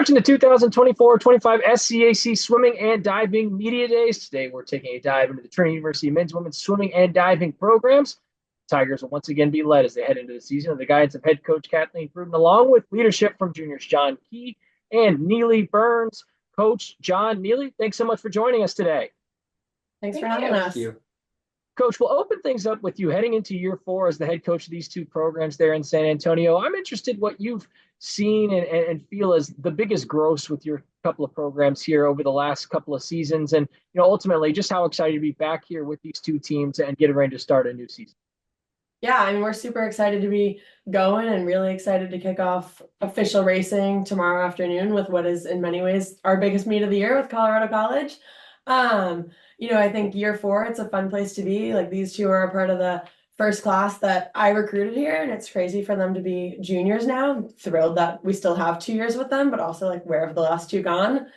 Approaching the 2024-25 SCAC Swimming and Diving Media Days. Today, we're taking a dive into the Trinity University men's, women's swimming and diving programs. Tigers will once again be led as they head into the season under the guidance of head coach Cathleen Pruden, along with leadership from juniors John Key and Neely Burns. Coach John, Neely, thanks so much for joining us today. Thanks for having us. Thank you. Coach, we'll open things up with you heading into year 4 as the head coach of these two programs there in San Antonio. I'm interested what you've seen and feel as the biggest growth with your couple of programs here over the last couple of seasons, and ultimately just how excited to be back here with these two teams and getting ready to start a new season. Yeah, I mean, we're super excited to be going and really excited to kick off official racing tomorrow afternoon with what is in many ways our biggest meet of the year with Colorado College. I think year 4, it's a fun place to be. Like, these two are a part of the first class that I recruited here, and it's crazy for them to be juniors now. I'm thrilled that we still have 2 years with them, but also like, where have the last 2 gone?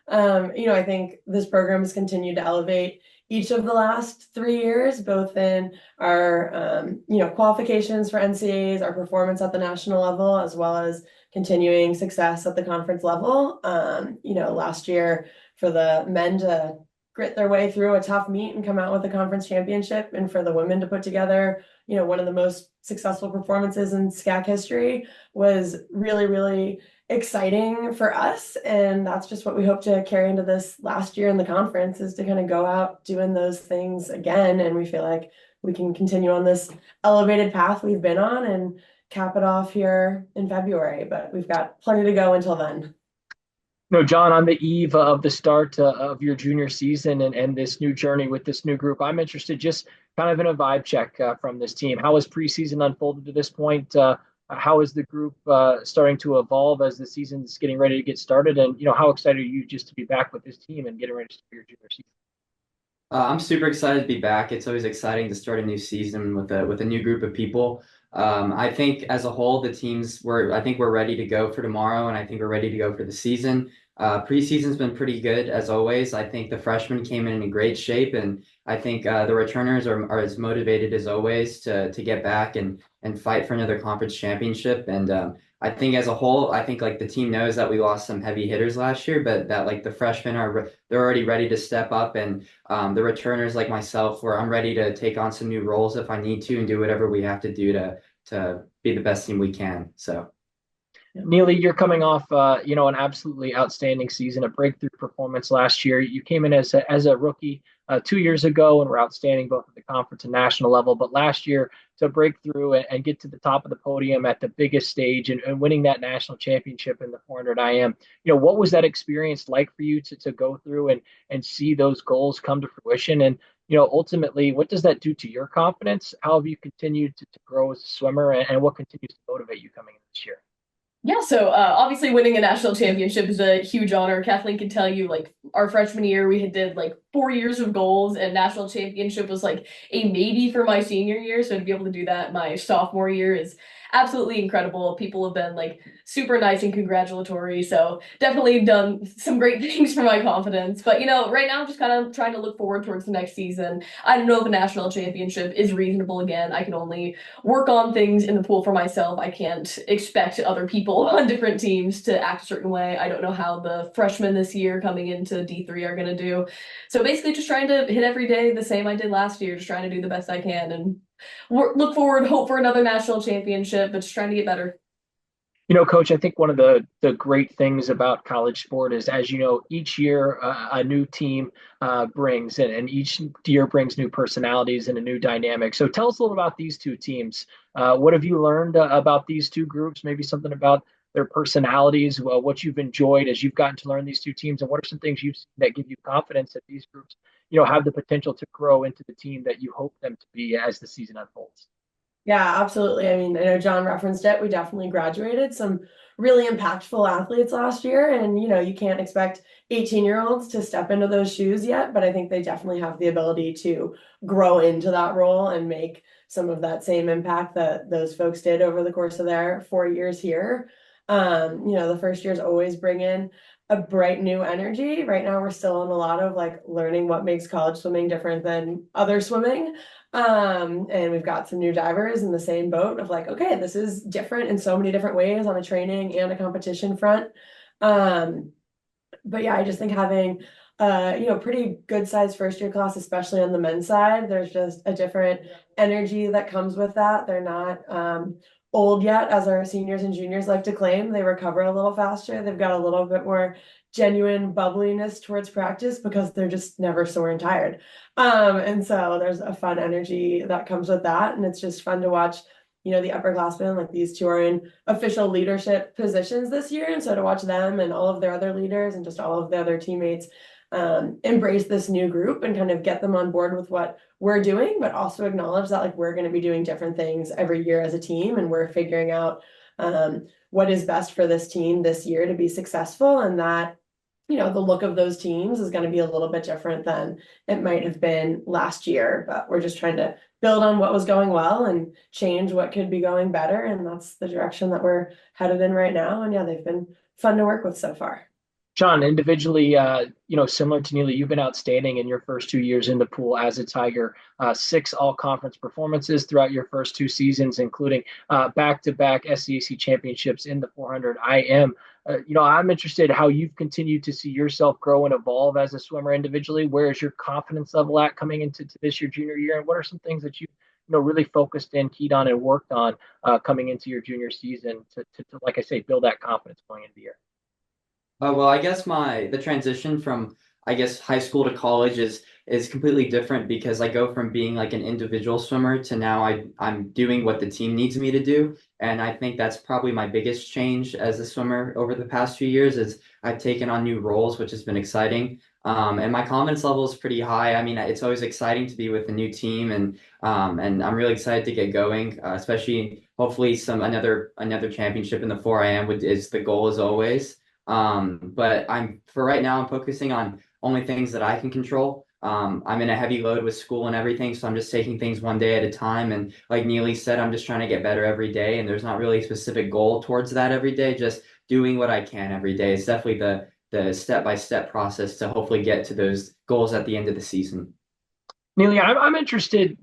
I think this program has continued to elevate each of the last 3 years, both in our, qualifications for NCAAs, our performance at the national level, as well as continuing success at the conference level. Last year for the men to grit their way through a tough meet and come out with a conference championship, and for the women to put together, one of the most successful performances in SCAC history was really, really exciting for us. And that's just what we hope to carry into this last year in the conference, is to kind of go out doing those things again. And we feel like we can continue on this elevated path we've been on and cap it off here in February, but we've got plenty to go until then. John, on the eve of the start of your junior season and this new journey with this new group, I'm interested just kind of in a vibe check from this team. How has preseason unfolded to this point? How is the group starting to evolve as the season's getting ready to get started? And, how excited are you just to be back with this team and getting ready to start your junior season? I'm super excited to be back. It's always exciting to start a new season with a new group of people. I think as a whole, I think we're ready to go for tomorrow, and I think we're ready to go for the season. Preseason's been pretty good as always. I think the freshmen came in great shape, and I think the returners are as motivated as always to get back and fight for another conference championship. And I think as a whole, I think like the team knows that we lost some heavy hitters last year, but that like the freshmen they're already ready to step up, and the returners like myself, I'm ready to take on some new roles if I need to and do whatever we have to do to be the best team we can. So. Neely, you're coming off, an absolutely outstanding season, a breakthrough performance last year. You came in as a rookie 2 years ago and were outstanding both at the conference and national level. But last year, to break through and get to the top of the podium at the biggest stage and winning that national championship in the 400 IM, what was that experience like for you to go through and see those goals come to fruition? And, ultimately, what does that do to your confidence? How have you continued to grow as a swimmer, and what continues to motivate you coming in this year? Yeah, so obviously winning a national championship is a huge honor. Kathleen can tell you, like, our freshman year, we did like 4 years of goals, and national championship was like a maybe for my senior year. So to be able to do that my sophomore year is absolutely incredible. People have been like super nice and congratulatory. So definitely done some great things for my confidence. But, right now I'm just kind of trying to look forward towards the next season. I don't know if a national championship is reasonable again. I can only work on things in the pool for myself. I can't expect other people on different teams to act a certain way. I don't know how the freshmen this year coming into D3 are going to do. So basically just trying to hit every day the same I did last year, just trying to do the best I can and look forward, hope for another national championship, but just trying to get better. Coach, I think one of the great things about college sport is, as you know, each year a new team brings, and each year brings new personalities and a new dynamic. So tell us a little about these two teams. What have you learned about these two groups? Maybe something about their personalities, what you've enjoyed as you've gotten to learn these two teams, and what are some things you've seen that give you confidence that these groups, have the potential to grow into the team that you hope them to be as the season unfolds? Yeah, absolutely. I mean, I know John referenced it. We definitely graduated some really impactful athletes last year. And, you can't expect 18-year-olds to step into those shoes yet, but I think they definitely have the ability to grow into that role and make some of that same impact that those folks did over the course of their 4 years here. The first years always bring in a bright new energy. Right now, we're still in a lot of like learning what makes college swimming different than other swimming. And we've got some new divers in the same boat of like, okay, this is different in so many different ways on a training and a competition front. But yeah, I just think having pretty good sized first year class, especially on the men's side, there's just a different energy that comes with that. They're not old yet, as our seniors and juniors like to claim. They recover a little faster. They've got a little bit more genuine bubbliness towards practice because they're just never sore and tired. And so there's a fun energy that comes with that. And it's just fun to watch, the upperclassmen, like these two are in official leadership positions this year. And so to watch them and all of their other leaders and just all of the other teammates embrace this new group and kind of get them on board with what we're doing, but also acknowledge that like we're going to be doing different things every year as a team, and we're figuring out what is best for this team this year to be successful, and that the look of those teams is going to be a little bit different than it might have been last year, but we're just trying to build on what was going well and change what could be going better, and that's the direction that we're headed in right now. And yeah, they've been fun to work with so far. John, individually, similar to Neely, you've been outstanding in your first 2 years in the pool as a Tiger. 6 all-conference performances throughout your first 2 seasons, including back-to-back SCAC championships in the 400 IM. I'm interested how you've continued to see yourself grow and evolve as a swimmer individually. Where is your confidence level at coming into this your junior year, and what are some things that you really focused in, keyed on, and worked on coming into your junior season to, like I say, build that confidence going into the year? Well, I guess the transition from high school to college is completely different because I go from being like an individual swimmer to now I'm doing what the team needs me to do. And I think that's probably my biggest change as a swimmer over the past few years is I've taken on new roles, which has been exciting. And my confidence level is pretty high. I mean, it's always exciting to be with a new team, and I'm really excited to get going, especially hopefully another championship in the 4IM is the goal as always. But for right now, I'm focusing on only things that I can control. I'm in a heavy load with school and everything, so I'm just taking things one day at a time. And like Neely said, I'm just trying to get better every day. And there's not really a specific goal towards that every day, just doing what I can every day. It's definitely the step-by-step process to hopefully get to those goals at the end of the season. Neely, I'm interested,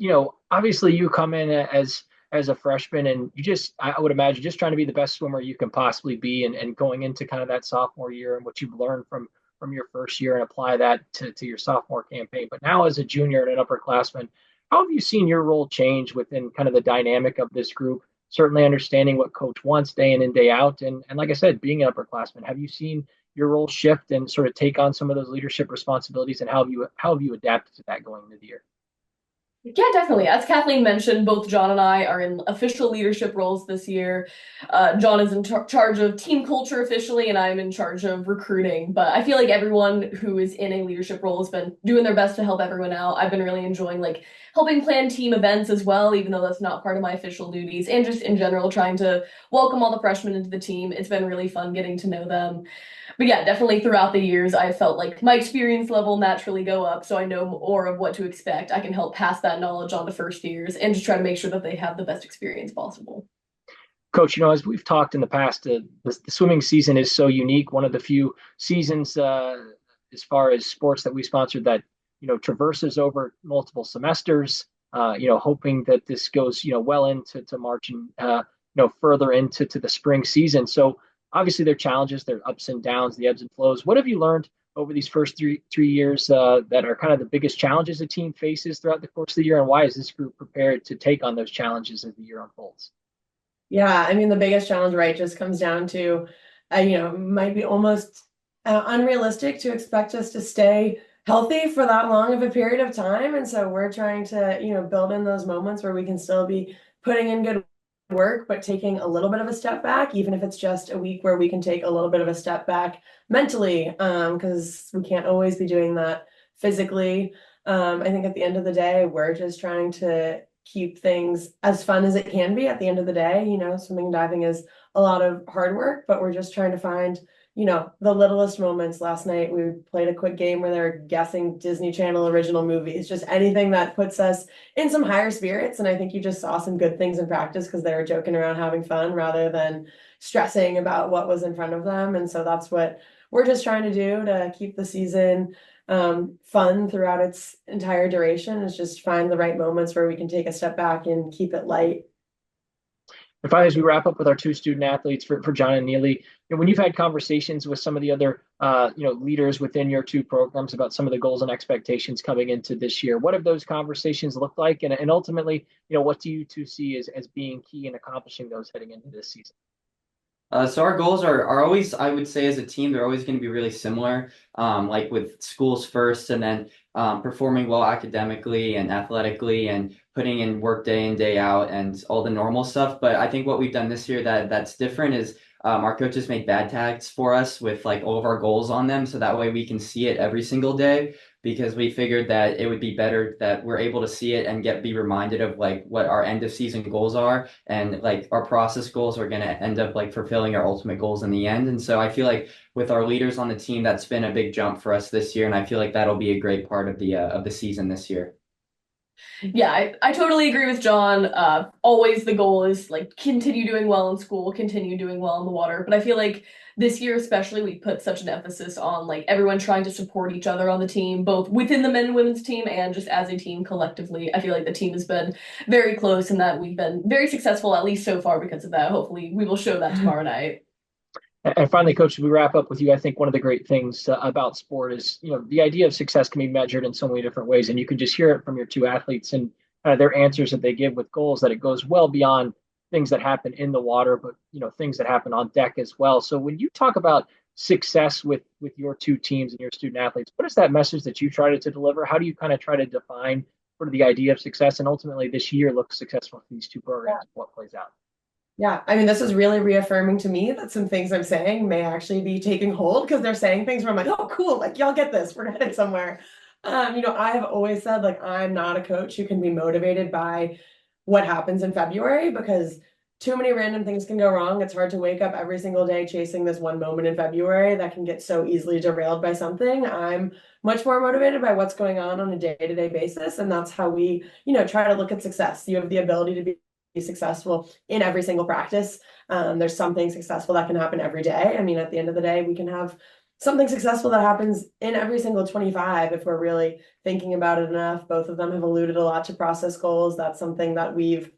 obviously you come in as a freshman, and I would imagine just trying to be the best swimmer you can possibly be, and going into kind of that sophomore year and what you've learned from your first year and apply that to your sophomore campaign. But now as a junior and an upperclassman, how have you seen your role change within kind of the dynamic of this group? Certainly understanding what coach wants day in and day out. And like I said, being an upperclassman, have you seen your role shift and sort of take on some of those leadership responsibilities, and how have you adapted to that going into the year? Yeah, definitely. As Kathleen mentioned, both John and I are in official leadership roles this year. John is in charge of team culture officially, and I'm in charge of recruiting. But I feel like everyone who is in a leadership role has been doing their best to help everyone out. I've been really enjoying like helping plan team events as well, even though that's not part of my official duties, and just in general trying to welcome all the freshmen into the team. It's been really fun getting to know them. But yeah, definitely throughout the years, I felt like my experience level naturally go up, so I know more of what to expect. I can help pass that knowledge on to first years and just try to make sure that they have the best experience possible. Coach, as we've talked in the past, the swimming season is so unique. One of the few seasons, as far as sports that we sponsored, that traverses over multiple semesters. Hoping that this goes well into March and further into the spring season. So obviously, there are challenges, there are ups and downs, the ebbs and flows. What have you learned over these first three years that are kind of the biggest challenges a team faces throughout the course of the year, and why is this group prepared to take on those challenges as the year unfolds? Yeah, I mean, the biggest challenge, right, just comes down to, might be almost unrealistic to expect us to stay healthy for that long of a period of time. And so we're trying to, build in those moments where we can still be putting in good work, but taking a little bit of a step back, even if it's just a week where we can take a little bit of a step back mentally, because we can't always be doing that physically. I think at the end of the day, we're just trying to keep things as fun as it can be. At the end of the day, swimming and diving is a lot of hard work, but we're just trying to find the littlest moments. Last night we played a quick game where they're guessing Disney Channel original movies, just anything that puts us in some higher spirits. And I think you just saw some good things in practice because they were joking around, having fun rather than stressing about what was in front of them. And so that's what we're just trying to do to keep the season fun throughout its entire duration, is just find the right moments where we can take a step back and keep it light. And finally, as we wrap up with our two student athletes for John and Neely, when you've had conversations with some of the other leaders within your two programs about some of the goals and expectations coming into this year, what have those conversations looked like? And ultimately, what do you two see as being key in accomplishing those heading into this season? So our goals are always, I would say, as a team, they're always going to be really similar. Like with schools first, and then performing well academically and athletically, and putting in work day in, day out, and all the normal stuff. But I think what we've done this year that's different is our coaches made bad tags for us with like all of our goals on them, so that way we can see it every single day. Because we figured that it would be better that we're able to see it and be reminded of like what our end of season goals are, and like our process goals are going to end up like fulfilling our ultimate goals in the end. And so I feel like with our leaders on the team, that's been a big jump for us this year, and I feel like that'll be a great part of the season this year. Yeah, I totally agree with John. Always the goal is like continue doing well in school, continue doing well in the water. But I feel like this year especially, we put such an emphasis on like everyone trying to support each other on the team, both within the men and women's team and just as a team collectively. I feel like the team has been very close and that we've been very successful, at least so far, because of that. Hopefully we will show that tomorrow night. And finally, Coach, as we wrap up with you, I think one of the great things about sport is, the idea of success can be measured in so many different ways. And you can just hear it from your two athletes and their answers that they give with goals, that it goes well beyond things that happen in the water, but, things that happen on deck as well. So when you talk about success with your two teams and your student athletes, what is that message that you try to deliver? How do you kind of try to define sort of the idea of success? And ultimately, this year looks successful for these two programs. What plays out? Yeah, I mean, this is really reaffirming to me that some things I'm saying may actually be taking hold, because they're saying things where I'm like, oh, cool, like y'all get this, we're headed somewhere. I have always said, like, I'm not a coach who can be motivated by what happens in February, because too many random things can go wrong. It's hard to wake up every single day chasing this one moment in February that can get so easily derailed by something. I'm much more motivated by what's going on a day-to-day basis, and that's how we, try to look at success. You have the ability to be successful in every single practice. There's something successful that can happen every day. I mean, at the end of the day, we can have something successful that happens in every single 25 if we're really thinking about it enough. Both of them have alluded a lot to process goals. That's something that we've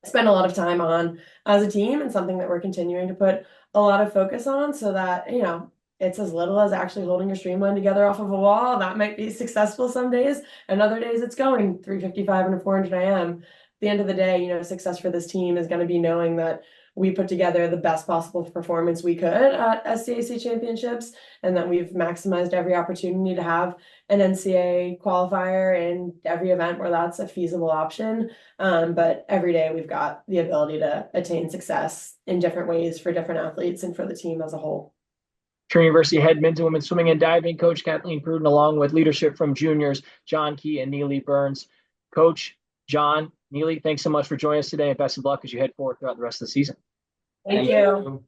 spent a lot of time on as a team, and something that we're continuing to put a lot of focus on, so that, it's as little as actually holding your streamline together off of a wall. That might be successful some days, and other days it's going 355 and a 400 IM. The end of the day, success for this team is going to be knowing that we put together the best possible performance we could at SCAC championships, and that we've maximized every opportunity to have an NCAA qualifier in every event where that's a feasible option. But every day we've got the ability to attain success in different ways for different athletes and for the team as a whole. Trinity University head men's and women's swimming and diving coach Cathleen Pruden, along with leadership from juniors John Key and Neely Burns. Coach, John, Neely, thanks so much for joining us today, and best of luck as you head forward throughout the rest of the season. Thank you.